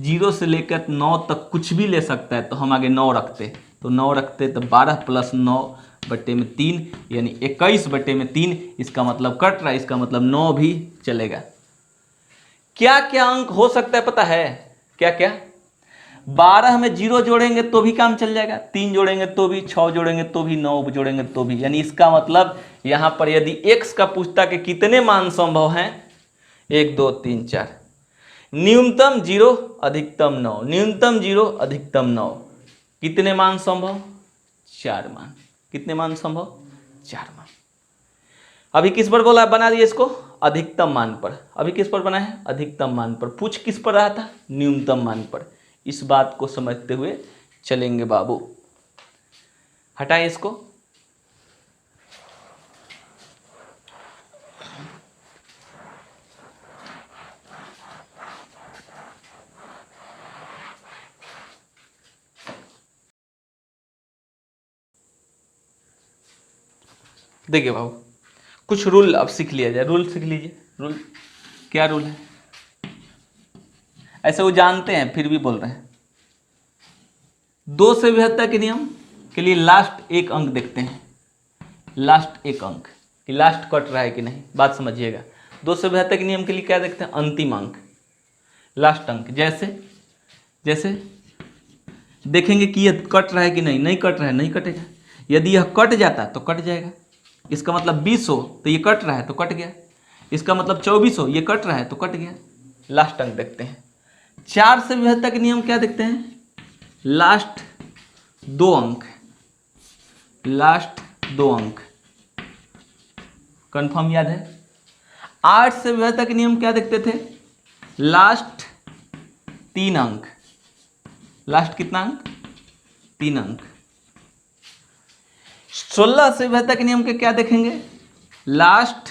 S1: 0 से लेकर 9 तक कुछ भी ले सकता है, तो हम आगे 9 रखते, तो 9 रखते तो 12 + 9 बटे में 3 यानी 21 बटे में 3। इसका मतलब कट रहा है, इसका मतलब 9 भी चलेगा। क्या क्या अंक हो सकता है पता है, क्या क्या, 12 में 0 जोड़ेंगे तो भी काम चल जाएगा, 3 जोड़ेंगे तो भी, 6 जोड़ेंगे तो भी, 9 जोड़ेंगे तो भी। यानी इसका मतलब यहां पर यदि x का पूछता कि कितने मान संभव हैं, 1 2 3 4, न्यूनतम 0 अधिकतम 9, न्यूनतम 0 अधिकतम 9, कितने मान संभव, 4 मान। कितने मान संभव, 4 मान। अभी किस पर बोला, बना दिए इसको अधिकतम मान पर। अभी किस पर बना है, अधिकतम मान पर। पूछ किस पर रहा था, न्यूनतम मान पर। इस बात को समझते हुए चलेंगे बाबू। हटाएं इसको, देखिए बाबू कुछ रूल अब सीख लिया जाए। रूल सीख लीजिए। रूल क्या रूल है, ऐसे वो जानते हैं फिर भी बोल रहे हैं। 2 से बेहतर के नियम के लिए लास्ट एक अंक देखते हैं, लास्ट एक अंक कि लास्ट कट रहा है कि नहीं। बात समझिएगा, 2 से बेहतर के नियम के लिए क्या देखते हैं, अंतिम अंक, लास्ट अंक। जैसे देखेंगे कि यह कट रहा है कि नहीं, नहीं कट रहा है, नहीं कटेगा। यदि यह कट जाता तो कट जाएगा, इसका मतलब 20 हो तो ये कट रहा है तो कट गया, इसका मतलब 24 हो ये कट रहा है तो कट गया। लास्ट अंक देखते हैं। 4 से बेहतर के नियम क्या देखते हैं, लास्ट 2 अंक, लास्ट 2 अंक कंफर्म याद है। 8 से बेहतर के नियम क्या देखते थे, लास्ट 3 अंक। लास्ट कितना अंक, 3 अंक। 16 से बेहतर के नियम के क्या देखेंगे, लास्ट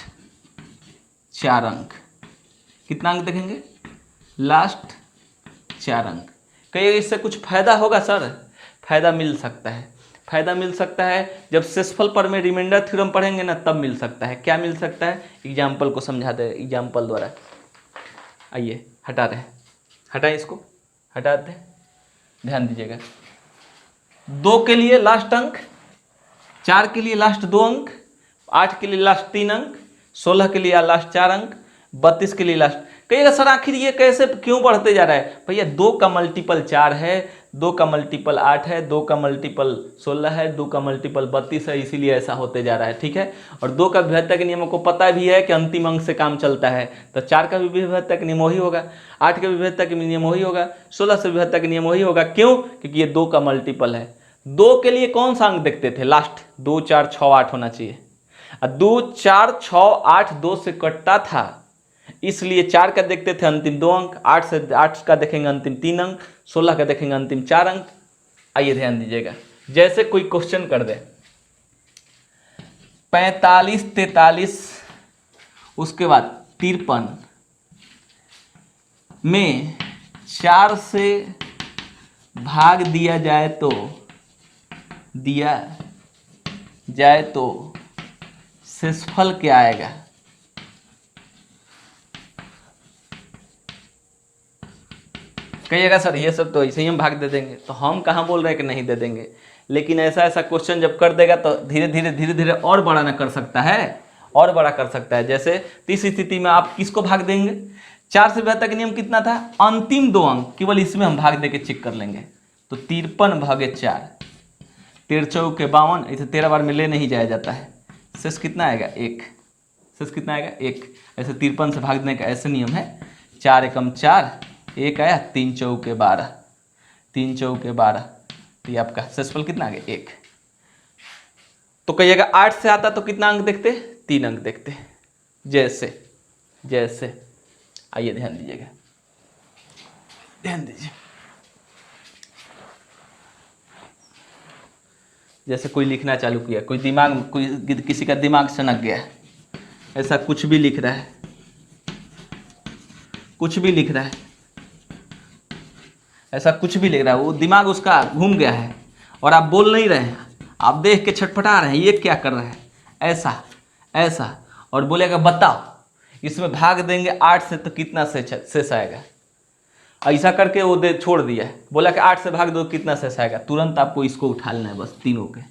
S1: 4 अंक। कितना अंक देखेंगे, लास्ट 4 अंक। कहिए इससे कुछ फायदा होगा सर, फायदा मिल सकता है। फायदा मिल सकता है जब शेषफल पर में रिमाइंडर थ्योरम पढ़ेंगे ना, तब मिल सकता है। क्या मिल सकता है, एग्जाम्पल को समझा दे, एग्जाम्पल द्वारा। आइए हटा दें, हटाएं इसको, हटा दें, ध्यान दीजिएगा। 2 के लिए लास्ट अंक, 4 के लिए लास्ट 2 अंक, 8 के लिए लास्ट 3 अंक, 16 के लिए लास्ट 4 अंक, 32 के लिए लास्ट। कहिएगा सर आखिर ये कैसे क्यों बढ़ते जा रहा है? भैया 2 का मल्टीपल 4 है, 2 का मल्टीपल 8 है, 2 का मल्टीपल 16 है, 2 का मल्टीपल 32 है, इसीलिए ऐसा होते जा रहा है। ठीक है, और 2 का विभेदता के नियम को पता भी है कि अंतिम अंक से काम चलता है, तो 4 का भी विभेदता का नियम वही होगा, 8 का विभेदता का नियम वही होगा, 16 से विभेदता का नियम वही होगा। क्यों? क्योंकि ये 2 का मल्टीपल है। 2 के लिए कौन सा अंक देखते थे? लास्ट 2 4 6 8 होना चाहिए। 2 4 6 8 2 से कटता था, इसलिए 4 का देखते थे अंतिम 2 अंक, 8 का देखेंगे अंतिम 3 अंक, 16 का देखेंगे अंतिम 4 अंक। आइए ध्यान दीजिएगा, जैसे कोई क्वेश्चन कर दे 45 43 उसके बाद 53 में 4 से भाग दिया जाए तो शेषफल क्या आएगा? कहिएगा सर ये सब तो ऐसे ही हम भाग दे देंगे, तो हम कहाँ बोल रहे हैं कि नहीं दे देंगे, लेकिन ऐसा क्वेश्चन जब कर देगा तो धीरे धीरे और बड़ा ना कर सकता है, और बड़ा कर सकता है। जैसे इस स्थिति में आप किसको भाग देंगे? 4 से विभेदता का नियम कितना था? अंतिम 2 अंक, केवल इसमें हम भाग दे के चेक कर लेंगे। तो 53 भागे 4, 13 चौक के 52, इसे 13 बार में ले नहीं जाया जाता है, शेष कितना आएगा? 1। शेष कितना आएगा? 1। ऐसे 53 से भाग देने का ऐसे नियम है, 4 एकम 4, 1 आया, 3 चौके 12, 3 चौके 12, तो ये आपका शेषफल कितना आ गया? 1। तो कहिएगा 8 से आता तो कितना अंक देखते? 3 अंक देखते। जैसे आइए ध्यान दीजिएगा, ध्यान दीजिए। जैसे कोई लिखना चालू किया, कोई किसी का दिमाग सनक गया, ऐसा कुछ भी लिख रहा है, ऐसा कुछ भी लिख रहा है, वो दिमाग उसका घूम गया है और आप बोल नहीं रहे हैं, आप देख के छटपटा रहे हैं, ये क्या कर रहा है, ऐसा, और बोलेगा बताओ इसमें भाग देंगे 8 से तो कितना शेष आएगा? ऐसा करके वो छोड़ दिया है, बोला कि 8 से भाग दो कितना शेष आएगा? तुरंत आपको इसको उठा लेना है, बस तीनों के।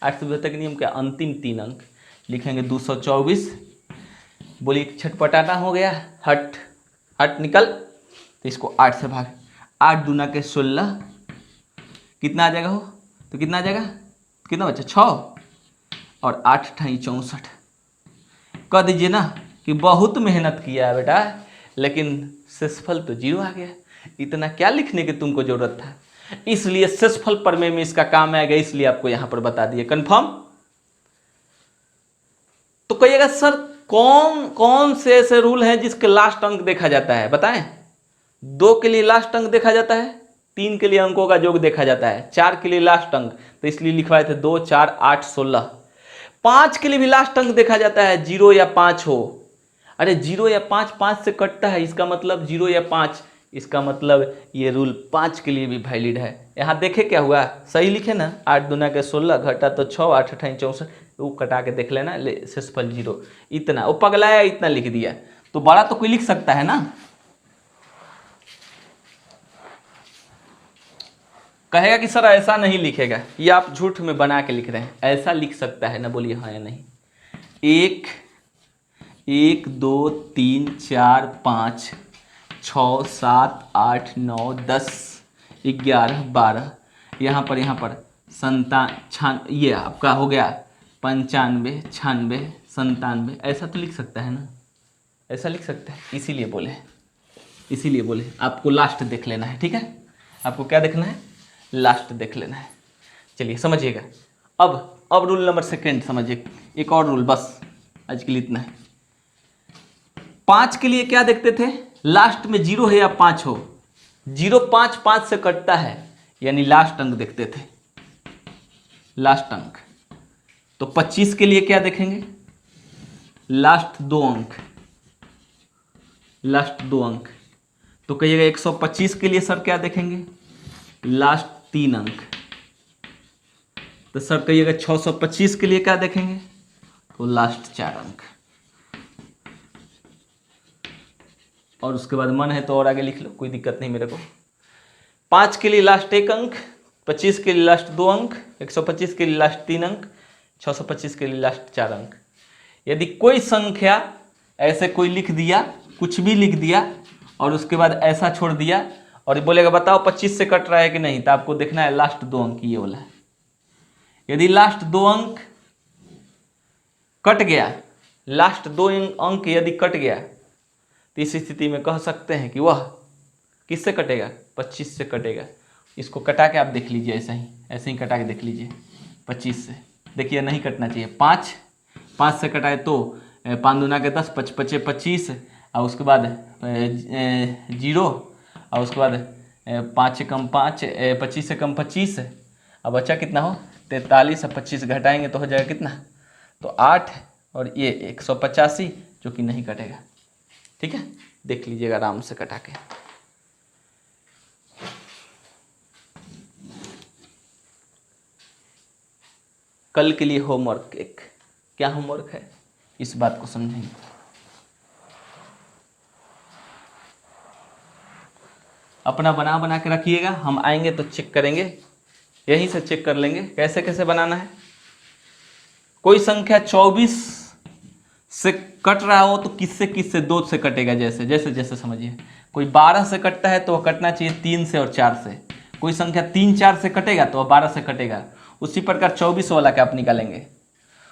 S1: 8 से विभेदता के नियम क्या? अंतिम 3 अंक लिखेंगे 224। बोलिए छटपटाना हो गया, हट निकल, तो इसको 8 से भाग, 8 दूना के 16, कितना आ जाएगा? हो तो कितना आ जाएगा? कितना बच्चा? 6 और 8 ठाई 64। कह दीजिए ना कि बहुत मेहनत किया है बेटा, लेकिन शेषफल तो 0 आ गया। इतना क्या लिखने की तुमको जरूरत था? इसलिए शेषफल प्रमेय में इसका काम आएगा, इसलिए आपको यहां पर बता दिए। कंफर्म? तो कहिएगा सर कौन से ऐसे रूल हैं जिसके लास्ट अंक देखा जाता है? बताएं। 2 के लिए लास्ट अंक देखा जाता है, 3 के लिए अंकों का योग देखा जाता है, 4 के लिए लास्ट अंक, तो इसलिए लिखवाए थे 2 4 8 16। 5 के लिए भी लास्ट अंक देखा जाता है, 0 या 5 हो। अरे 0 या 5, 5 से कटता है, इसका मतलब 0 या 5, इसका मतलब ये रूल 5 के लिए भी वैलिड है। यहाँ देखे क्या हुआ, सही लिखे ना, 8 दूना के 16 घटा तो 6, 8 अठाई 64, वो कटा के देख लेना, शेषफल 0। इतना वो पगलाया, इतना लिख दिया, तो बड़ा तो कोई लिख सकता है ना। कहेगा कि सर ऐसा नहीं लिखेगा, ये आप झूठ में बना के लिख रहे हैं, ऐसा लिख सकता है ना? बोलिए हाँ या नहीं। 1 2 3 4 5 6 7 8 9 10 11 12, यहाँ पर ये आपका हो गया 95 96 97, ऐसा तो लिख सकता है ना? ऐसा लिख सकता है, इसीलिए बोले आपको लास्ट देख लेना है। ठीक है, आपको क्या देखना है? लास्ट देख लेना है। चलिए समझिएगा। अब रूल नंबर 2 समझिए, एक और रूल, बस आज के लिए इतना है। 5 के लिए क्या देखते थे? लास्ट में 0 है या 5 हो। 0 5 5 से कटता है, यानी लास्ट अंक देखते थे, लास्ट अंक। तो 25 के लिए क्या देखेंगे? लास्ट 2 अंक। तो कहिएगा 125 के लिए सर क्या देखेंगे? लास्ट 3 अंक। तो सर कहिएगा 625 के लिए क्या देखेंगे, तो लास्ट 4 अंक, और उसके बाद मन है तो और आगे लिख लो, कोई दिक्कत नहीं मेरे को। 5 के लिए लास्ट 1 अंक, 25 के लिए लास्ट 2 अंक, 125 के लिए लास्ट 3 अंक, 625 के लिए लास्ट 4 अंक। यदि कोई संख्या ऐसे कोई लिख दिया, कुछ भी लिख दिया और उसके बाद ऐसा छोड़ दिया और ये बोलेगा बताओ 25 से कट रहा है कि नहीं, तो आपको देखना है लास्ट 2 अंक ये वाला है। यदि लास्ट 2 अंक कट गया, लास्ट 2 अंक यदि कट गया, तो इस स्थिति में कह सकते हैं कि वह किससे कटेगा, 25 से कटेगा। इसको कटा के आप देख लीजिए, ऐसे ही कटा के देख लीजिए 25 से। देखिए नहीं कटना चाहिए, 5 से कटाए तो 5 दूना के 10, 5 5 25, और उसके बाद 0, और उसके बाद 5 से कम 5, 25 से कम 25, अब बचा कितना हो 43, और 25 घटाएंगे तो हो जाएगा कितना, तो 8, और ये 185 जो कि नहीं कटेगा। ठीक है, देख लीजिएगा आराम से कटा के। कल के लिए होमवर्क एक, क्या होमवर्क है इस बात को समझेंगे। अपना बना के रखिएगा, हम आएंगे तो चेक करेंगे, यहीं से चेक कर लेंगे कैसे कैसे बनाना है। कोई संख्या 24 से कट रहा हो तो किससे 2 से कटेगा, जैसे समझिए। कोई 12 से कटता है तो वह कटना चाहिए 3 से और 4 से। कोई संख्या 3 4 से कटेगा तो वह 12 से कटेगा। उसी प्रकार 24 वाला के आप निकालेंगे,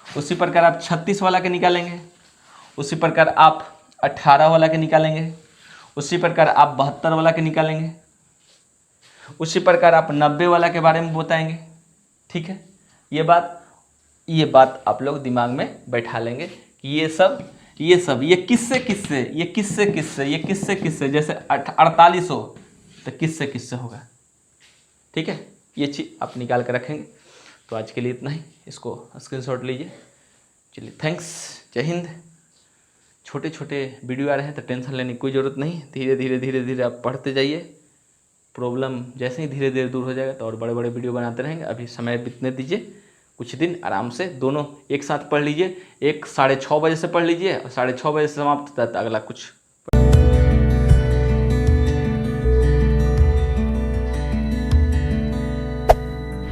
S1: उसी प्रकार आप 36 वाला के निकालेंगे, उसी प्रकार आप 18 वाला के निकालेंगे, उसी प्रकार आप 72 वाला के निकालेंगे, उसी प्रकार आप 90 वाला के बारे में बताएंगे। ठीक है, ये बात आप लोग दिमाग में बैठा लेंगे कि ये सब ये किससे, जैसे 48 हो तो किससे होगा। ठीक है, ये चीज़ आप निकाल कर रखेंगे। तो आज के लिए इतना ही, इसको स्क्रीनशॉट लीजिए। चलिए, थैंक्स, जय हिंद। छोटे छोटे वीडियो आ रहे हैं तो टेंशन लेने की कोई ज़रूरत नहीं, धीरे धीरे आप पढ़ते जाइए। प्रॉब्लम जैसे ही धीरे धीरे दूर हो जाएगा तो और बड़े बड़े वीडियो बनाते रहेंगे। अभी समय बीतने दीजिए, कुछ दिन आराम से दोनों एक साथ पढ़ लीजिए। एक 6:30 बजे से पढ़ लीजिए और 6:30 बजे से समाप्त होता है तो अगला कुछ।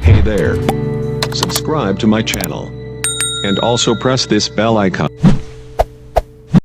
S2: Hey there. Subscribe to my channel. And also press this bell icon.